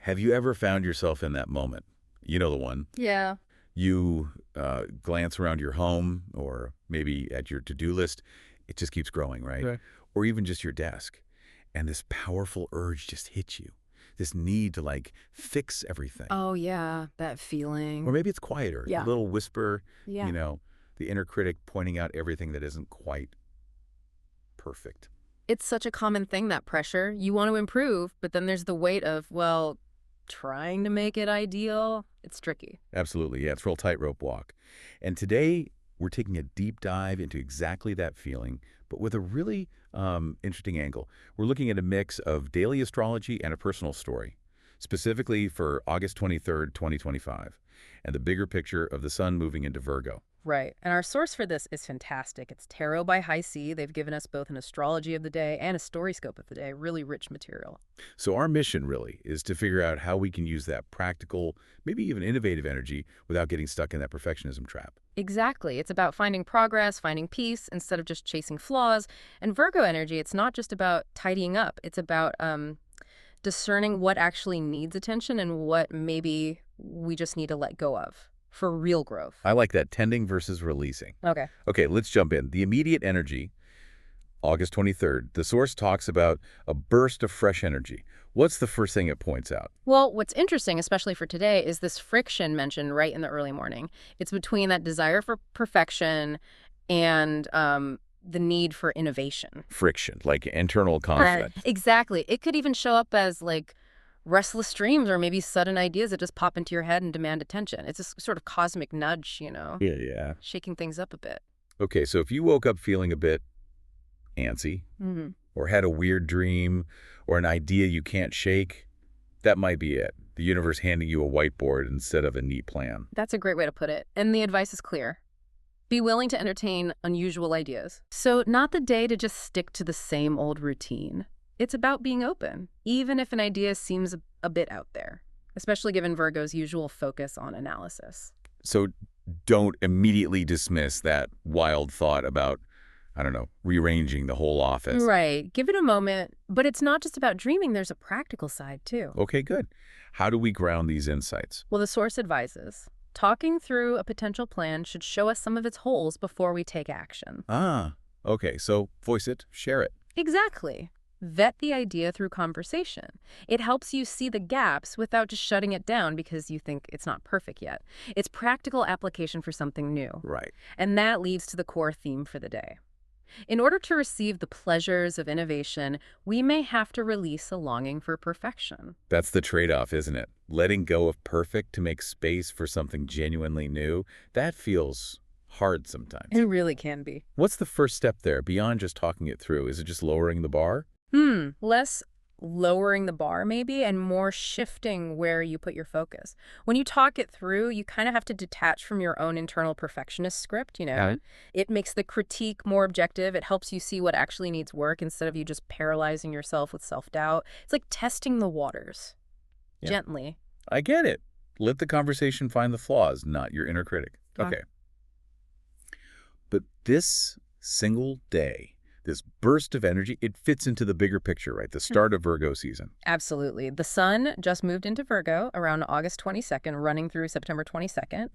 Have you ever found yourself in that moment? You know the one. Yeah. You glance around your home or maybe at your to-do list. It just keeps growing, right? Okay. Or even just your desk. And this powerful urge just hits you. This need to, like, fix everything. Oh, yeah, that Or feeling. maybe it's quieter. Yeah. A little whisper, Yeah. the inner critic pointing out everything that isn't quite perfect. It's such a common thing, that pressure. You want to improve, but then there's the weight of, well, trying to make it ideal. It's tricky. Absolutely. Yeah, it's a real tightrope walk. And today, we're taking a deep dive into exactly that feeling, but with a really interesting angle. We're looking at a mix of daily astrology and a personal story, specifically for August 23rd, 2025, and the bigger picture of the sun moving into Virgo. Right. And our source for this is fantastic. It's Tarot by High C. They've given us both an astrology of the day and a storyscope of the day. Really rich material. So our mission really is to figure out how we can use that practical, maybe even innovative energy without getting stuck in that perfectionism trap. Exactly. It's about finding progress, finding peace, instead of just chasing flaws. And Virgo energy, it's not just about tidying up. It's about discerning what actually needs attention and what maybe we just need to let go of for real growth. I like that, tending versus releasing. Okay. Okay, let's jump in. The immediate energy, August 23rd, the source talks about a burst of fresh energy. What's the first thing it points out? Well, what's interesting, especially for today, is this friction mentioned right in the early morning. It's between that desire for perfection and the need for innovation. Friction, like internal conflict. Exactly. It could even show up as like restless dreams or maybe sudden ideas that just pop into your head and demand attention. It's a sort of cosmic nudge, Yeah. shaking things up a bit. Okay, so if you woke up feeling a bit antsy, Mm-hmm. or had a weird dream, or an idea you can't shake, that might be it. The universe handing you a whiteboard instead of a neat plan. That's a great way to put it. And the advice is clear. Be willing to entertain unusual ideas. So not the day to just stick to the same old routine. It's about being open, even if an idea seems a bit out there, especially given Virgo's usual focus on analysis. So don't immediately dismiss that wild thought about, I don't know, rearranging the whole office. Right. Give it a moment. But it's not just about dreaming. There's a practical side, too. Okay, good. How do we ground these insights? Well, the source advises, talking through a potential plan should show us some of its holes before we take action. Ah, okay, so voice it, share it. Exactly. Vet the idea through conversation. It helps you see the gaps without just shutting it down because you think it's not perfect yet. It's practical application for something new. Right. And that leads to the core theme for the day. In order to receive the pleasures of innovation, we may have to release a longing for perfection. That's the trade-off, isn't it? Letting go of perfect to make space for something genuinely new, that feels hard sometimes. It really can be. What's the first step there, beyond just talking it through? Is it just lowering the bar? Less lowering the bar maybe and more shifting where you put your focus. When you talk it through, you kind of have to detach from your own internal perfectionist script, Got it. It makes the critique more objective. It helps you see what actually needs work instead of you just paralyzing yourself with self-doubt. It's like testing the waters. Yeah. Gently. I get it. Let the conversation find the flaws, not your inner critic. Yeah. Okay. But this single day, this burst of energy, it fits into the bigger picture, right? The start of Virgo season. Absolutely. The sun just moved into Virgo around August 22nd, running through September 22nd.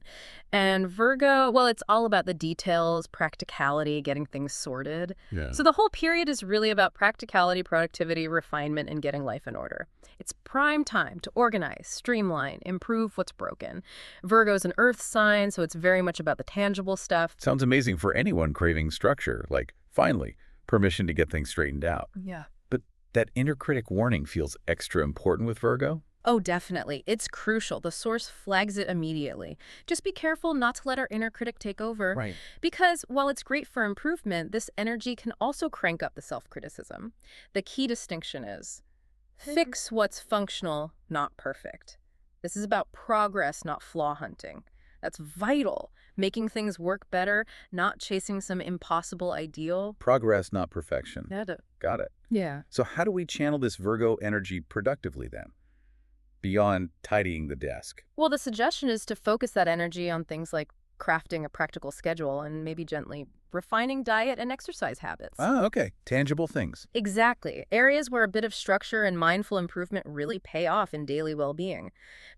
And Virgo, well, it's all about the details, practicality, getting things sorted. Yeah. So the whole period is really about practicality, productivity, refinement, and getting life in order. It's prime time to organize, streamline, improve what's broken. Virgo's an earth sign, so it's very much about the tangible stuff. Sounds amazing for anyone craving structure, like, finally, permission to get things straightened out. Yeah. But that inner critic warning feels extra important with Virgo? Oh, definitely. It's crucial. The source flags it immediately. Just be careful not to let our inner critic take over. Right. Because while it's great for improvement, this energy can also crank up the self-criticism. The key distinction is fix what's functional, not perfect. This is about progress, not flaw hunting. That's vital. Making things work better, not chasing some impossible ideal. Progress, not perfection. Got it. Yeah. So how do we channel this Virgo energy productively then? Beyond tidying the desk. Well, the suggestion is to focus that energy on things like crafting a practical schedule and maybe gently refining diet and exercise habits. Ah, okay. Tangible things. Exactly. Areas where a bit of structure and mindful improvement really pay off in daily well-being.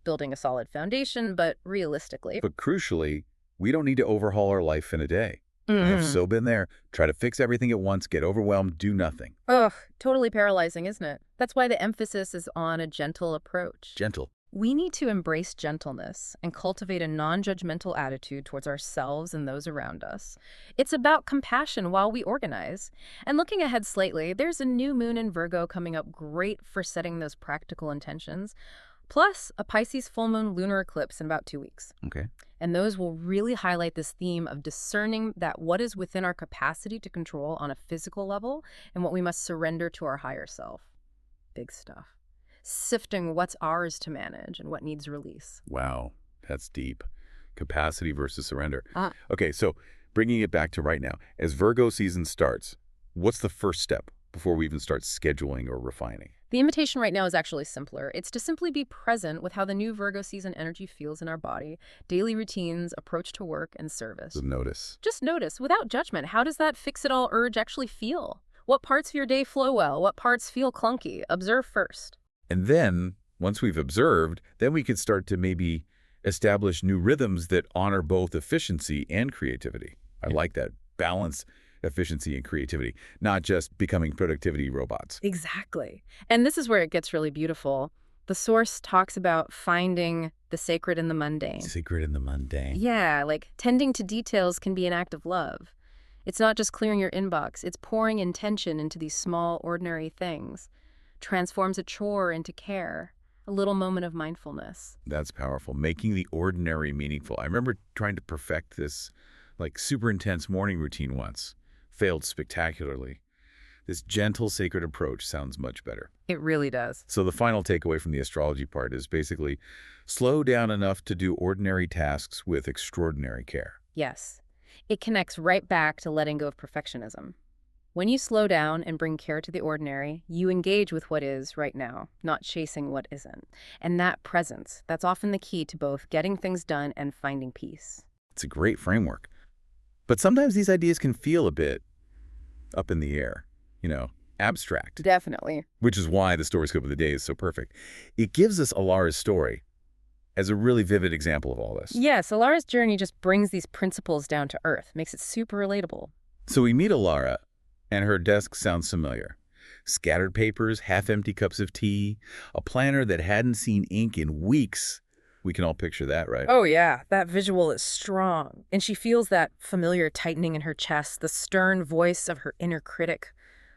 Building a solid foundation, but realistically. But crucially, we don't need to overhaul our life in a day. I have so been there. Try to fix everything at once, get overwhelmed, do nothing. Ugh, totally paralyzing, isn't it? That's why the emphasis is on a gentle approach. Gentle. We need to embrace gentleness and cultivate a non-judgmental attitude towards ourselves and those around us. It's about compassion while we organize. And looking ahead slightly, there's a new moon in Virgo coming up, great for setting those practical intentions. Plus, a Pisces full moon lunar eclipse in about 2 weeks. Okay. And those will really highlight this theme of discerning that what is within our capacity to control on a physical level and what we must surrender to our higher self. Big stuff. Sifting what's ours to manage and what needs release. Wow, that's deep. Capacity versus surrender. Ah. Okay, so bringing it back to right now, as Virgo season starts, what's the first step before we even start scheduling or refining? The invitation right now is actually simpler. It's to simply be present with how the new Virgo season energy feels in our body, daily routines, approach to work, and service. So notice. Just notice, without judgment, how does that fix-it-all urge actually feel? What parts of your day flow well? What parts feel clunky? Observe first. And then, once we've observed, then we could start to maybe establish new rhythms that honor both efficiency and creativity. I like that. Balance efficiency and creativity, not just becoming productivity robots. Exactly. And this is where it gets really beautiful. The source talks about finding the sacred in the mundane. Sacred in the mundane. Yeah, like tending to details can be an act of love. It's not just clearing your inbox, it's pouring intention into these small, ordinary things. Transforms a chore into care, a little moment of mindfulness. That's powerful. Making the ordinary meaningful. I remember trying to perfect this super intense morning routine once. Failed spectacularly. This gentle, sacred approach sounds much better. It really does. So the final takeaway from the astrology part is basically slow down enough to do ordinary tasks with extraordinary care. Yes. It connects right back to letting go of perfectionism. When you slow down and bring care to the ordinary, you engage with what is right now, not chasing what isn't. And that presence, that's often the key to both getting things done and finding peace. It's a great framework. But sometimes these ideas can feel a bit up in the air, abstract. Definitely. Which is why the StoryScope of the day is so perfect. It gives us ELARA'S story as a really vivid example of all this. Yes, ELARA'S journey just brings these principles down to earth, makes it super relatable. So we meet ELARA, and her desk sounds familiar. Scattered papers, half-empty cups of tea, a planner that hadn't seen ink in weeks. We can all picture that, right? Oh yeah, that visual is strong. And she feels that familiar tightening in her chest, the stern voice of her inner critic,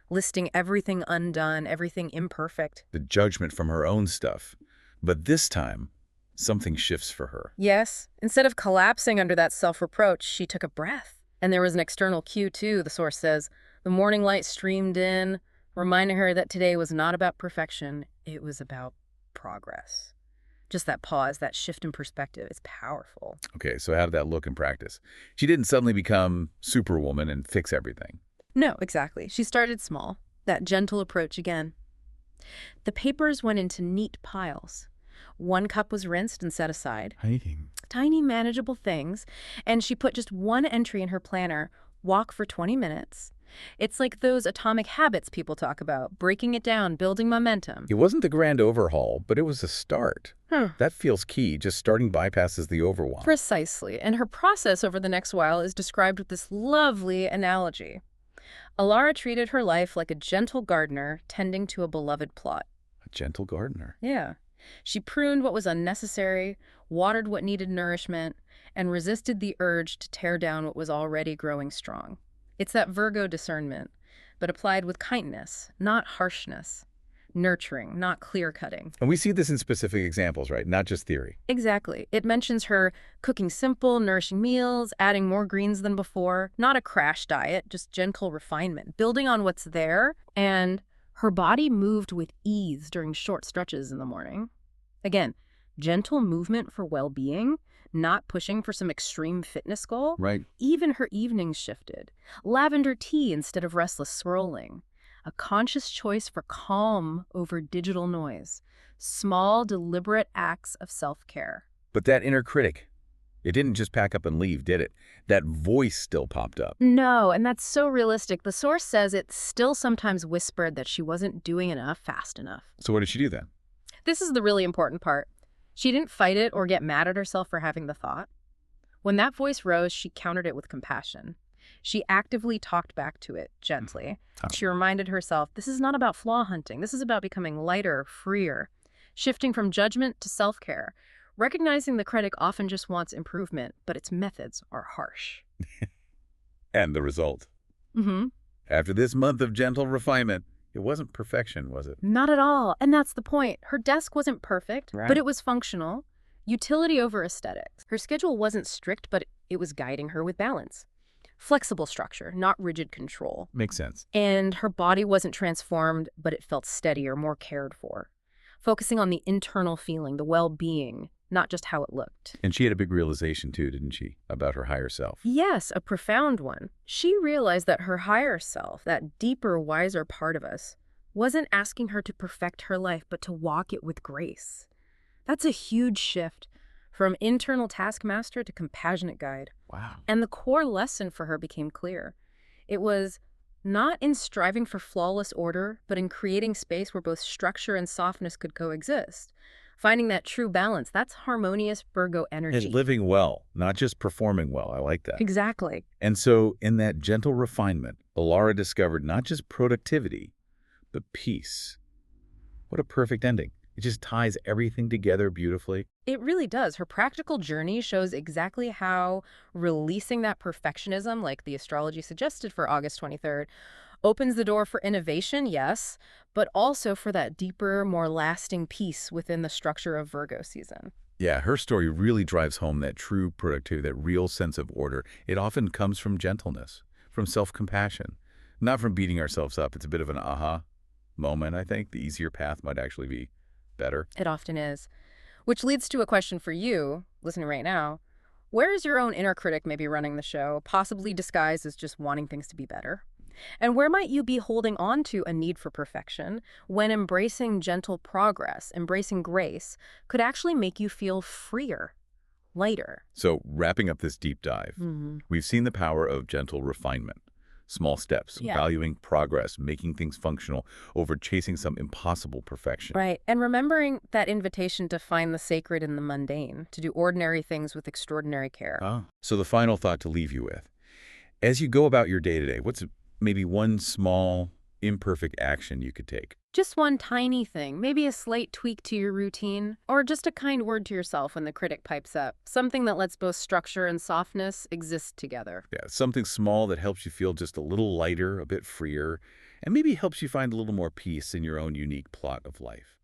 listing everything undone, everything imperfect. The judgment from her own stuff. But this time, something shifts for her. Yes, instead of collapsing under that self-reproach, she took a breath. And there was an external cue too, the source says. The morning light streamed in, reminding her that today was not about perfection, it was about progress. Just that pause, that shift in perspective is powerful. Okay, so how did that look in practice? She didn't suddenly become Superwoman and fix everything. No, exactly. She started small, that gentle approach again. The papers went into neat piles. One cup was rinsed and set aside. Tiny, manageable things. And she put just one entry in her planner, walk for 20 minutes. It's like those atomic habits people talk about, breaking it down, building momentum. It wasn't the grand overhaul, but it was a start. That feels key. Just starting bypasses the overwhelm. Precisely. And her process over the next while is described with this lovely analogy. ELARA treated her life like a gentle gardener tending to a beloved plot. A gentle gardener. Yeah. She pruned what was unnecessary, watered what needed nourishment, and resisted the urge to tear down what was already growing strong. It's that Virgo discernment, but applied with kindness, not harshness. Nurturing, not clear-cutting. And we see this in specific examples, right? Not just theory. Exactly. It mentions her cooking simple, nourishing meals, adding more greens than before. Not a crash diet, just gentle refinement, building on what's there. And her body moved with ease during short stretches in the morning. Again, gentle movement for well-being, not pushing for some extreme fitness goal. Right. Even her evenings shifted. Lavender tea instead of restless scrolling. A conscious choice for calm over digital noise. Small, deliberate acts of self-care. But that inner critic, It didn't just pack up and leave, did it? That voice still popped up. No, and that's so realistic. The source says it still sometimes whispered that she wasn't doing enough fast enough. So what did she do then? This is the really important part. She didn't fight it or get mad at herself for having the thought. When that voice rose, she countered it with compassion. She actively talked back to it gently. Oh. She reminded herself, this is not about flaw hunting. This is about becoming lighter, freer, shifting from judgment to self-care, recognizing the critic often just wants improvement, but its methods are harsh. And the result? After this month of gentle refinement, it wasn't perfection, was it? Not at all. And that's the point. Her desk wasn't perfect, Right. but it was functional. Utility over aesthetics. Her schedule wasn't strict, but it was guiding her with balance. Flexible structure, not rigid control. Makes sense. And her body wasn't transformed, but it felt steadier, more cared for. Focusing on the internal feeling, the well-being, not just how it looked. And she had a big realization too, didn't she, about her higher self? Yes, a profound one. She realized that her higher self, that deeper, wiser part of us, wasn't asking her to perfect her life, but to walk it with grace. That's a huge shift, from internal taskmaster to compassionate guide. Wow. And the core lesson for her became clear. It was not in striving for flawless order, but in creating space where both structure and softness could coexist. Finding that true balance, that's harmonious Virgo energy. And living well, not just performing well. I like that. Exactly. And so in that gentle refinement, Elara discovered not just productivity, but peace. What a perfect ending. It just ties everything together beautifully. It really does. Her practical journey shows exactly how releasing that perfectionism, like the astrology suggested for August 23rd, opens the door for innovation, yes, but also for that deeper, more lasting peace within the structure of Virgo season. Yeah, her story really drives home that true productivity, that real sense of order. It often comes from gentleness, from self-compassion, not from beating ourselves up. It's a bit of an aha moment, I think. The easier path might actually be better. It often is. Which leads to a question for you, listening right now. Where is your own inner critic maybe running the show, possibly disguised as just wanting things to be better? And where might you be holding on to a need for perfection when embracing gentle progress, embracing grace, could actually make you feel freer, lighter? So wrapping up this deep dive, we've seen the power of gentle refinement. Small steps, Yeah. valuing progress, making things functional over chasing some impossible perfection. Right. And remembering that invitation to find the sacred in the mundane, to do ordinary things with extraordinary care. So the final thought to leave you with. As you go about your day-to-day, what's maybe one small, imperfect action you could take? Just one tiny thing, maybe a slight tweak to your routine, or just a kind word to yourself when the critic pipes up. Something that lets both structure and softness exist together. Yeah, something small that helps you feel just a little lighter, a bit freer, and maybe helps you find a little more peace in your own unique plot of life.